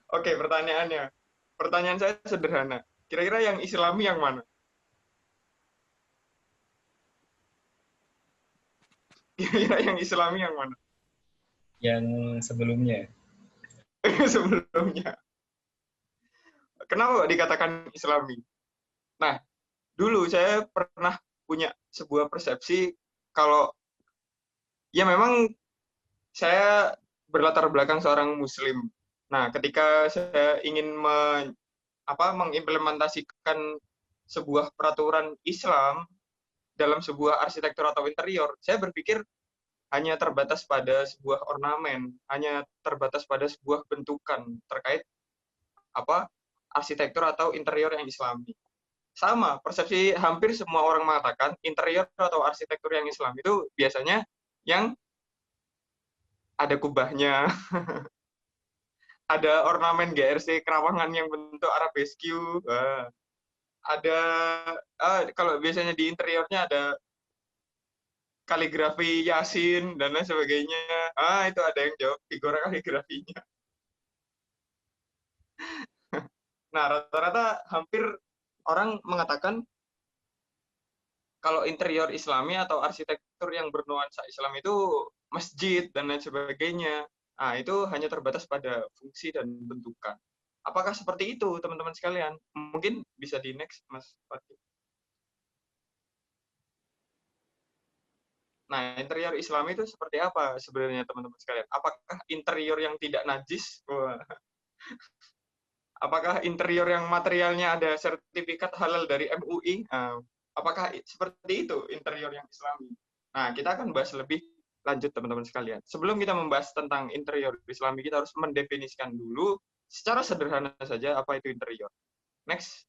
Oke, pertanyaannya. Pertanyaan saya sederhana. Kira-kira yang Islami yang mana? Kira-kira yang Islami yang mana? Yang sebelumnya. Sebelumnya. Kenapa kok dikatakan Islami? Nah, dulu saya pernah punya sebuah persepsi kalau ya memang saya berlatar belakang seorang Muslim. Nah, ketika saya ingin mengimplementasikan sebuah peraturan Islam dalam sebuah arsitektur atau interior, saya berpikir hanya terbatas pada sebuah ornamen, hanya terbatas pada sebuah bentukan terkait apa arsitektur atau interior yang Islami. Sama, persepsi hampir semua orang mengatakan interior atau arsitektur yang Islam itu biasanya yang ada kubahnya, ada ornamen GRC Kerawangan yang bentuk arabesque, ada kalau biasanya di interiornya ada kaligrafi Yasin dan lain sebagainya. Itu ada yang jawab figura kaligrafinya. Nah, rata-rata hampir orang mengatakan kalau interior Islami atau arsitektur yang bernuansa Islam itu masjid dan lain sebagainya. Nah, itu hanya terbatas pada fungsi dan bentukan. Apakah seperti itu, teman-teman sekalian? Mungkin bisa di next, Mas Fatih. Nah, interior Islami itu seperti apa sebenarnya, teman-teman sekalian? Apakah interior yang tidak najis? Wah. Apakah interior yang materialnya ada sertifikat halal dari MUI? Apakah seperti itu interior yang Islami? Nah, kita akan bahas lebih lanjut, teman-teman sekalian. Sebelum kita membahas tentang interior Islami, kita harus mendefinisikan dulu secara sederhana saja apa itu interior. Next.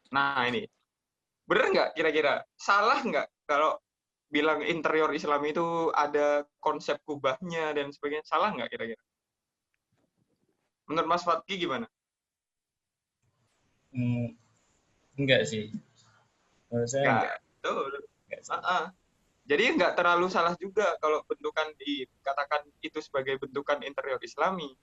Nah, ini. Bener nggak kira-kira? Salah nggak kalau bilang interior Islami itu ada konsep kubahnya dan sebagainya? Salah nggak kira-kira? Menurut Mas Fatki gimana? Hmm, enggak sih. Menurut saya Nggak. enggak. Tuh. Enggak sih. Uh-uh. Jadi nggak terlalu salah juga kalau bentukan dikatakan itu sebagai bentukan interior Islami.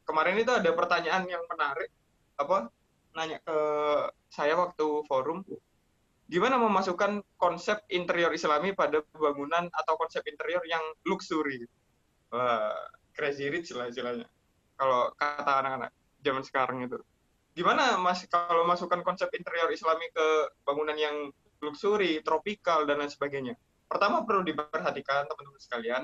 Kemarin itu ada pertanyaan yang menarik, apa nanya ke saya waktu forum, gimana memasukkan konsep interior Islami pada bangunan atau konsep interior yang luxury. Wah, crazy rich lah istilahnya. Kalau kata anak-anak zaman sekarang itu. Gimana Mas kalau masukkan konsep interior Islami ke bangunan yang luxury, tropikal dan lain sebagainya? Pertama perlu diperhatikan teman-teman sekalian,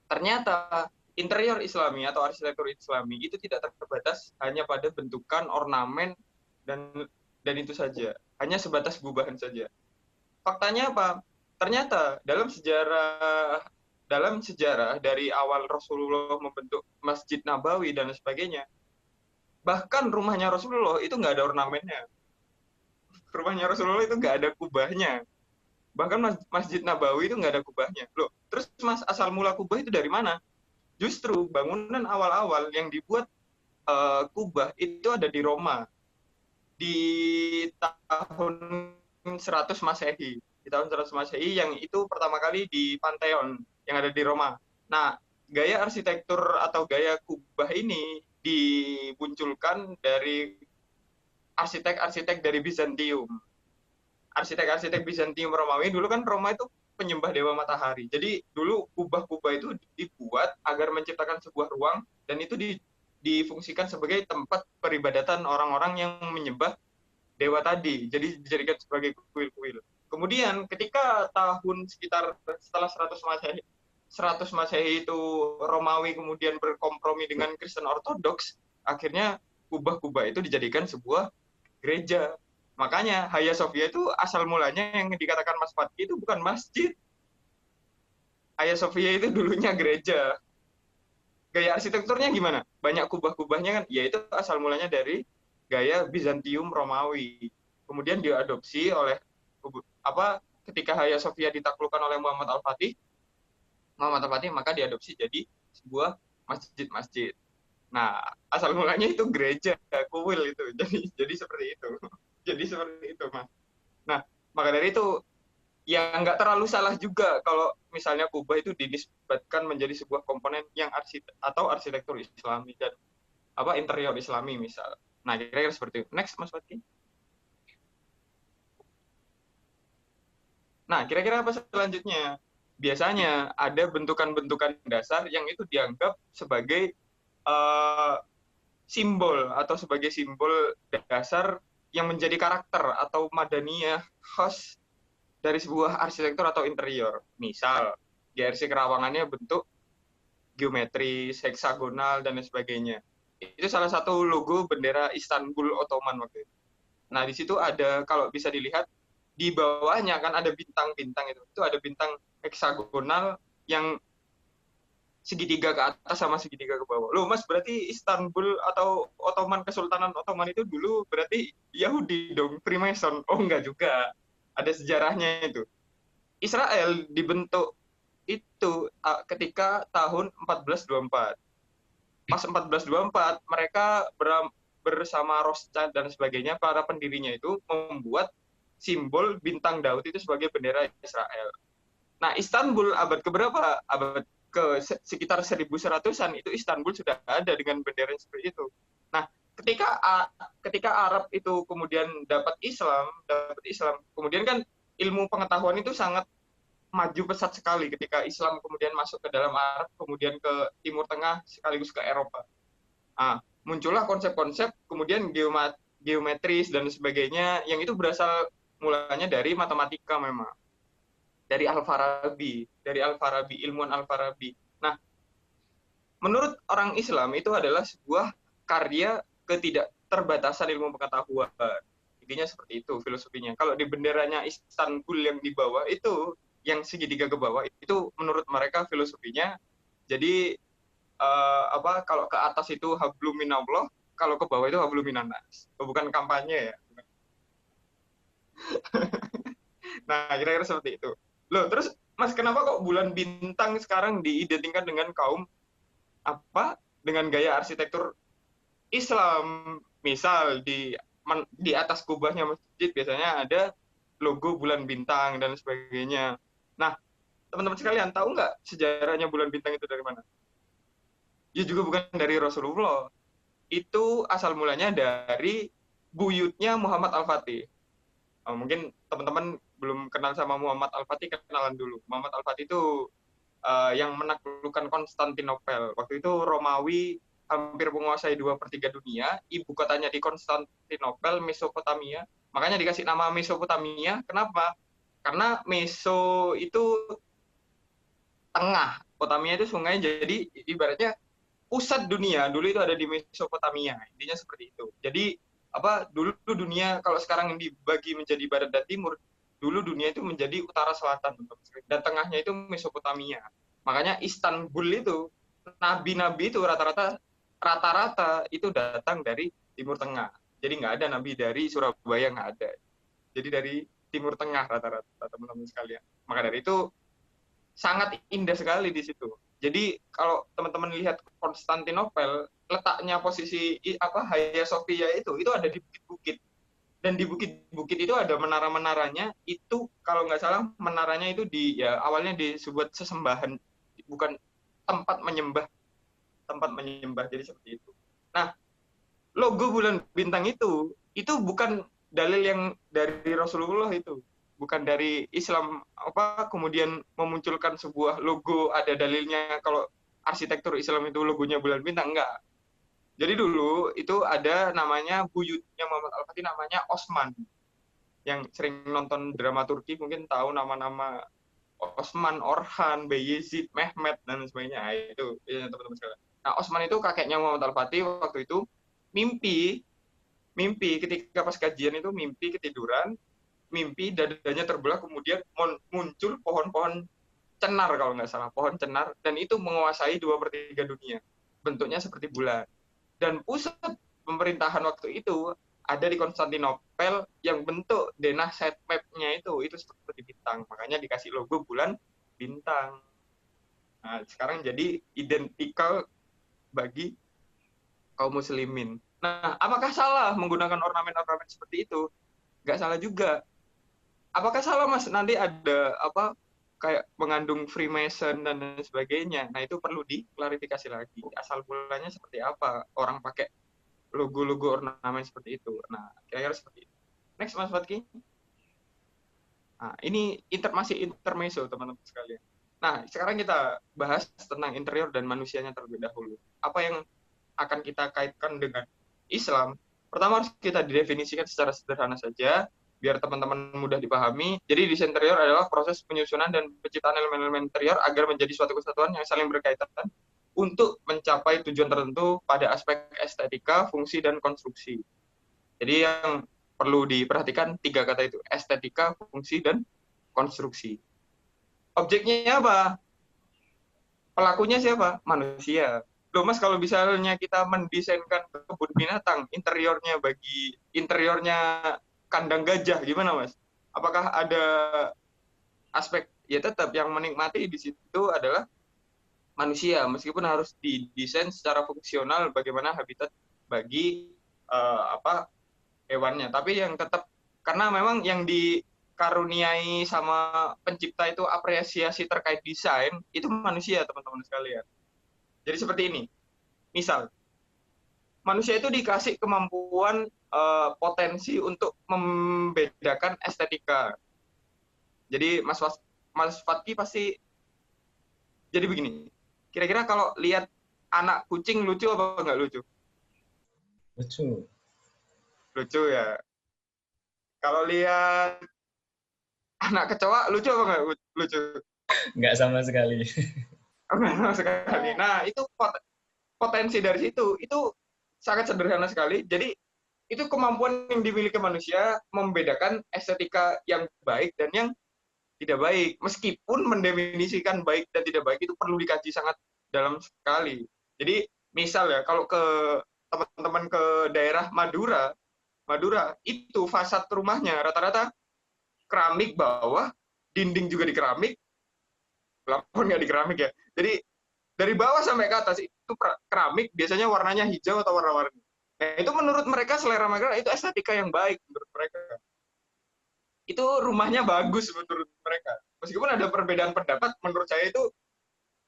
ternyata interior Islami atau arsitektur Islami itu tidak terbatas hanya pada bentukan, ornamen dan itu saja. Hanya sebatas gubahan saja. Faktanya apa? Ternyata dalam sejarah dari awal Rasulullah membentuk Masjid Nabawi dan sebagainya, bahkan rumahnya Rasulullah itu nggak ada ornamennya. Rumahnya Rasulullah itu nggak ada kubahnya. Bahkan Masjid Nabawi itu nggak ada kubahnya. Loh, terus Mas asal mula kubah itu dari mana? Justru bangunan awal-awal yang dibuat kubah itu ada di Roma di tahun 100 Masehi. Di tahun 100 Masehi yang itu pertama kali di Pantheon yang ada di Roma. Nah, gaya arsitektur atau gaya kubah ini dimunculkan dari arsitek-arsitek dari Bizantium. Arsitek-arsitek Bizantium Romawi dulu kan Roma itu penyembah dewa matahari. Jadi dulu kubah-kubah itu dibuat agar menciptakan sebuah ruang dan itu difungsikan sebagai tempat peribadatan orang-orang yang menyembah dewa tadi. Jadi dijadikan sebagai kuil-kuil. Kemudian ketika tahun sekitar setelah 100 Masehi 100 Masehi itu Romawi kemudian berkompromi dengan Kristen Ortodoks, akhirnya kubah-kubah itu dijadikan sebuah gereja. Makanya Hagia Sophia itu asal mulanya yang dikatakan Mas Fatki itu bukan masjid. Hagia Sophia itu dulunya gereja. Gaya arsitekturnya gimana? Banyak kubah-kubahnya kan, yaitu asal mulanya dari gaya Bizantium Romawi. Kemudian diadopsi oleh apa ketika Hagia Sophia ditaklukkan oleh Muhammad Al-Fatih maka diadopsi jadi sebuah masjid-masjid. Nah, asal mulanya itu gereja, kuil itu. Jadi seperti itu. Jadi seperti itu, Mas. Nah, maka dari itu ya nggak terlalu salah juga kalau misalnya kubah itu dinisbatkan menjadi sebuah komponen yang atau arsitektur Islami dan apa interior Islami misal. Nah, kira-kira seperti itu. Next, Mas Fatki. Nah, kira-kira apa selanjutnya? Biasanya ada bentukan-bentukan dasar yang itu dianggap sebagai uh, simbol atau sebagai simbol dasar yang menjadi karakter atau madaniyah khas dari sebuah arsitektur atau interior. Misal, GRC Kerawangannya bentuk geometris, heksagonal, dan lain sebagainya. Itu salah satu logo bendera Istanbul Ottoman waktu itu. Nah, di situ ada, kalau bisa dilihat, di bawahnya kan ada bintang-bintang itu. Itu ada bintang heksagonal yang segitiga ke atas sama segitiga ke bawah. Loh, Mas, berarti Istanbul atau Ottoman, Kesultanan Ottoman itu dulu berarti Yahudi dong, Freemason. Oh, enggak juga. Ada sejarahnya itu. Israel dibentuk itu ketika tahun 1424. Pas 1424, mereka bersama Rothschild dan sebagainya, para pendirinya itu membuat simbol bintang Daud itu sebagai bendera Israel. Nah, Istanbul abad keberapa? Abad ke sekitar 1100-an itu Istanbul sudah ada dengan bendera seperti itu. Nah, ketika Arab itu kemudian dapat Islam, kemudian kan ilmu pengetahuan itu sangat maju pesat sekali ketika Islam kemudian masuk ke dalam Arab, kemudian ke Timur Tengah, sekaligus ke Eropa. Nah, muncullah konsep-konsep kemudian geometris dan sebagainya yang itu berasal mulanya dari matematika memang. Dari Al-Farabi, ilmuwan Al-Farabi. Nah, menurut orang Islam itu adalah sebuah karya ketidakterbatasan ilmu pengetahuan. Intinya seperti itu filosofinya. Kalau di benderanya Istanbul yang di bawah itu, yang segitiga ke bawah itu menurut mereka filosofinya jadi kalau ke atas itu hablum minallah, kalau ke bawah itu hablum minannas. Bukan kampanye ya. Nah, kira-kira seperti itu. Loh, terus Mas, kenapa kok bulan bintang sekarang diidentikan dengan kaum apa? Dengan gaya arsitektur Islam. Misal di atas kubahnya masjid biasanya ada logo bulan bintang dan sebagainya. Nah, teman-teman sekalian tahu nggak sejarahnya bulan bintang itu dari mana? Ya juga bukan dari Rasulullah. Itu asal mulanya dari buyutnya Muhammad Al-Fatih. Mungkin teman-teman belum kenal sama Muhammad Al-Fatih, kenalan dulu. Muhammad Al-Fatih itu yang menaklukkan Konstantinopel. Waktu itu Romawi hampir menguasai 2/3 dunia, ibu kotanya di Konstantinopel, Mesopotamia. Makanya dikasih nama Mesopotamia. Kenapa? Karena Meso itu tengah, Potamia itu sungai, jadi ibaratnya pusat dunia dulu itu ada di Mesopotamia. Intinya seperti itu. Jadi dulu dunia kalau sekarang dibagi menjadi barat dan timur, dulu dunia itu menjadi utara selatan dan tengahnya itu Mesopotamia. Makanya Istanbul itu nabi-nabi itu rata-rata itu datang dari Timur Tengah. Jadi nggak ada nabi dari Surabaya, nggak ada. Jadi dari Timur Tengah rata-rata teman-teman sekalian. Maka dari itu sangat indah sekali di situ. Jadi kalau teman-teman lihat Konstantinopel, letaknya posisi Hagia Sophia itu ada di bukit-bukit. Dan di bukit-bukit itu ada menara-menaranya. Itu kalau nggak salah menaranya itu awalnya disebut sesembahan, bukan tempat menyembah. Jadi seperti itu. Nah, logo bulan bintang itu bukan dalil yang dari Rasulullah itu. Bukan dari Islam kemudian memunculkan sebuah logo ada dalilnya kalau arsitektur Islam itu logonya bulan bintang, enggak. Jadi dulu itu ada namanya buyutnya Muhammad Al-Fatih namanya Osman. Yang sering nonton drama Turki mungkin tahu nama-nama Osman, Orhan, Beyazid, Mehmet dan sebagainya. Nah, itu teman-teman sekalian. Nah, Osman itu kakeknya Muhammad Al-Fatih waktu itu mimpi ketika pas kajian itu mimpi ketiduran, mimpi dadanya terbelah, kemudian muncul pohon-pohon cenar kalau nggak salah, pohon cenar, dan itu menguasai 2/3 dunia. Bentuknya seperti bulan. Dan pusat pemerintahan waktu itu ada di Konstantinopel yang bentuk denah sitemap-nya itu seperti bintang. Makanya dikasih logo bulan bintang. Nah, sekarang jadi identikal bagi kaum muslimin. Nah, apakah salah menggunakan ornamen-ornamen seperti itu? Nggak salah juga. Apakah salah Mas nanti ada apa kayak mengandung Freemason dan lain sebagainya? Nah itu perlu diklarifikasi lagi. Asal mulanya seperti apa orang pakai logo-logo ornamen seperti itu. Nah kira-kira seperti itu. Next Mas Fatki. Nah ini masih intermezzo teman-teman sekalian. Nah sekarang kita bahas tentang interior dan manusianya terlebih dahulu. Apa yang akan kita kaitkan dengan Islam? Pertama harus kita definisikan secara sederhana saja, biar teman-teman mudah dipahami. Jadi desain interior adalah proses penyusunan dan penciptaan elemen-elemen interior agar menjadi suatu kesatuan yang saling berkaitan untuk mencapai tujuan tertentu pada aspek estetika, fungsi, dan konstruksi. Jadi yang perlu diperhatikan tiga kata itu, estetika, fungsi, dan konstruksi. Objeknya apa? Pelakunya siapa? Manusia. Loh Mas, kalau misalnya kita mendesainkan kebun binatang, interiornya kandang gajah, gimana Mas? Apakah ada aspek, ya tetap yang menikmati di situ adalah manusia, meskipun harus didesain secara fungsional bagaimana habitat bagi apa hewannya. Tapi yang tetap, karena memang yang dikaruniai sama pencipta itu apresiasi terkait desain, itu manusia teman-teman sekalian. Jadi seperti ini, misal manusia itu dikasih kemampuan potensi untuk membedakan estetika. Jadi Mas Fatki pasti jadi begini. Kira-kira kalau lihat anak kucing lucu apa enggak lucu? Lucu. Lucu ya. Kalau lihat anak kecoa lucu apa enggak lucu? Nggak sama sekali. Sekali. Nah, itu potensi dari situ. Itu sangat sederhana sekali. Jadi itu kemampuan yang dimiliki manusia membedakan estetika yang baik dan yang tidak baik. Meskipun mendefinisikan baik dan tidak baik itu perlu dikaji sangat dalam sekali. Jadi misal ya, kalau ke teman-teman ke daerah Madura, Madura itu fasad rumahnya rata-rata keramik bawah, dinding juga di keramik, plafon nggak di keramik ya. Jadi dari bawah sampai ke atas itu keramik, biasanya warnanya hijau atau warna-warni. Nah, itu menurut mereka, selera mereka itu estetika yang baik menurut mereka. Itu rumahnya bagus menurut mereka. Meskipun ada perbedaan pendapat, menurut saya itu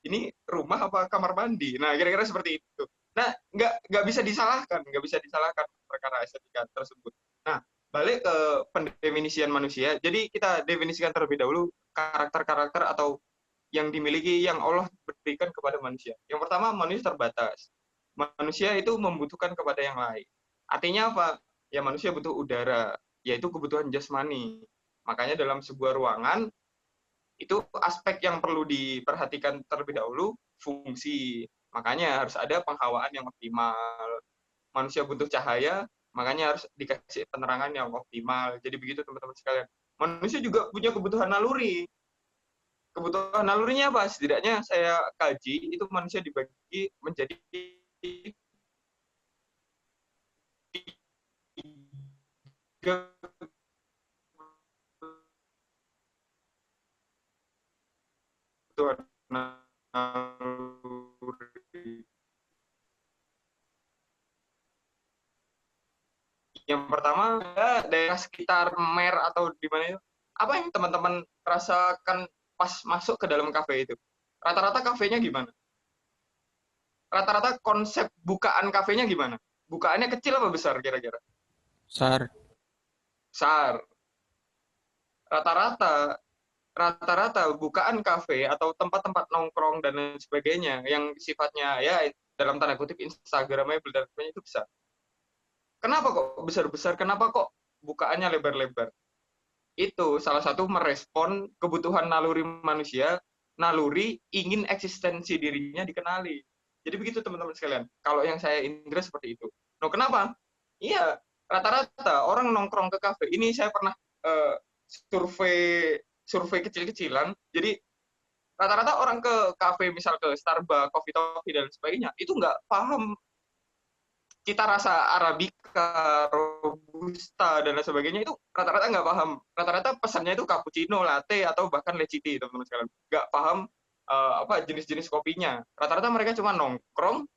ini rumah apa kamar mandi. Nah, kira-kira seperti itu. Nah, nggak bisa disalahkan, perkara estetika tersebut. Nah, balik ke pendefinisian manusia. Jadi kita definisikan terlebih dahulu karakter-karakter atau yang dimiliki yang Allah berikan kepada manusia. Yang pertama, manusia terbatas. Manusia itu membutuhkan kepada yang lain. Artinya apa? Ya manusia butuh udara, yaitu kebutuhan jasmani. Makanya dalam sebuah ruangan, itu aspek yang perlu diperhatikan terlebih dahulu, fungsi. Makanya harus ada penghawaan yang optimal. Manusia butuh cahaya, makanya harus dikasih penerangan yang optimal. Jadi begitu teman-teman sekalian. Manusia juga punya kebutuhan naluri. Kebutuhan nalurinya apa? Setidaknya saya kaji, itu manusia dibagi menjadi tiga kebutuhan naluri. Yang pertama, daerah sekitar Mer atau di mana itu, apa yang teman-teman rasakan pas masuk ke dalam kafe itu? Rata-rata kafenya gimana? Rata-rata konsep bukaan kafenya gimana? Bukaannya kecil apa besar kira-kira? Sar. Besar. Rata-rata rata-rata bukaan kafe atau tempat-tempat nongkrong dan lain sebagainya yang sifatnya ya dalam tanda kutip Instagramable dan sebagainya itu besar. Kenapa kok besar-besar? Kenapa kok bukaannya lebar-lebar? Itu salah satu merespon kebutuhan naluri manusia, naluri ingin eksistensi dirinya dikenali. Jadi begitu teman-teman sekalian. Kalau yang saya indra seperti itu. No, kenapa? Iya, rata-rata orang nongkrong ke kafe. Ini saya pernah survei survei kecil-kecilan. Jadi rata-rata orang ke kafe, misal ke Starbucks, Coffee dan sebagainya, itu nggak paham cita rasa Arabica, Robusta dan lain sebagainya, itu rata-rata nggak paham. Rata-rata pesannya itu cappuccino, latte atau bahkan leciti, teman-teman sekalian. Nggak paham apa jenis-jenis kopinya. Rata-rata mereka cuma nongkrong,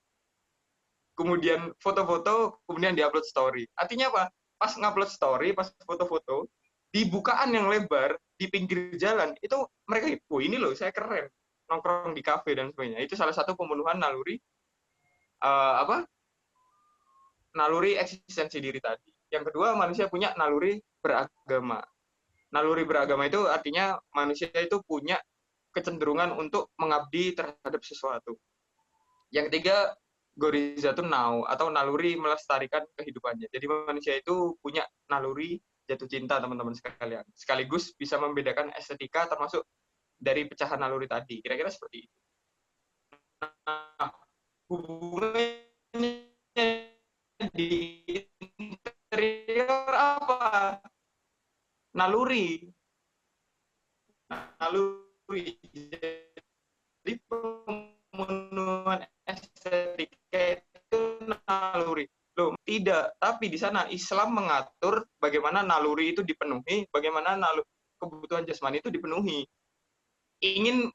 kemudian foto-foto, kemudian diupload story. Artinya apa? Pas ngupload story, pas foto-foto, di bukaan yang lebar di pinggir jalan itu mereka, oh ini loh saya keren, nongkrong di kafe dan sebagainya. Itu salah satu pemenuhan naluri apa naluri eksistensi diri tadi. Yang kedua, manusia punya naluri beragama. Naluri beragama itu artinya manusia itu punya kecenderungan untuk mengabdi terhadap sesuatu. Yang ketiga, gorizatun nau atau naluri melestarikan kehidupannya. Jadi manusia itu punya naluri jatuh cinta, teman-teman sekalian. Sekaligus bisa membedakan estetika termasuk dari pecahan naluri tadi. Kira-kira seperti itu. Nah, hubungannya di interior apa? Naluri. Naluri. Jadi pemenuhan estetika itu naluri. Loh, tidak. Tapi di sana Islam mengatur bagaimana naluri itu dipenuhi, bagaimana kebutuhan jasmani itu dipenuhi. Ingin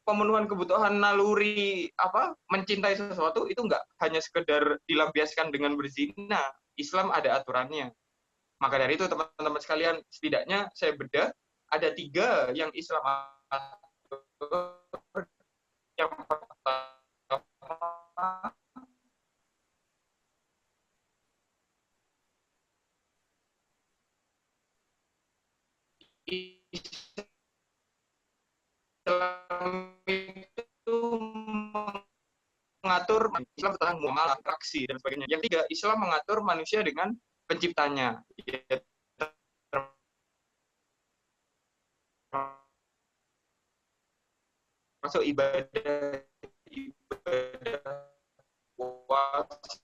pemenuhan kebutuhan naluri apa mencintai sesuatu itu enggak hanya sekedar dilampiaskan dengan berzina. Islam ada aturannya. Maka dari itu teman-teman sekalian, setidaknya saya bedah ada 3 yang Islam atur. Yang pertama, Islam itu mengatur Islam tentang muamalah, atraksi dan sebagainya. Yang 3, Islam mengatur manusia dengan penciptanya. Masuk ibadah puasa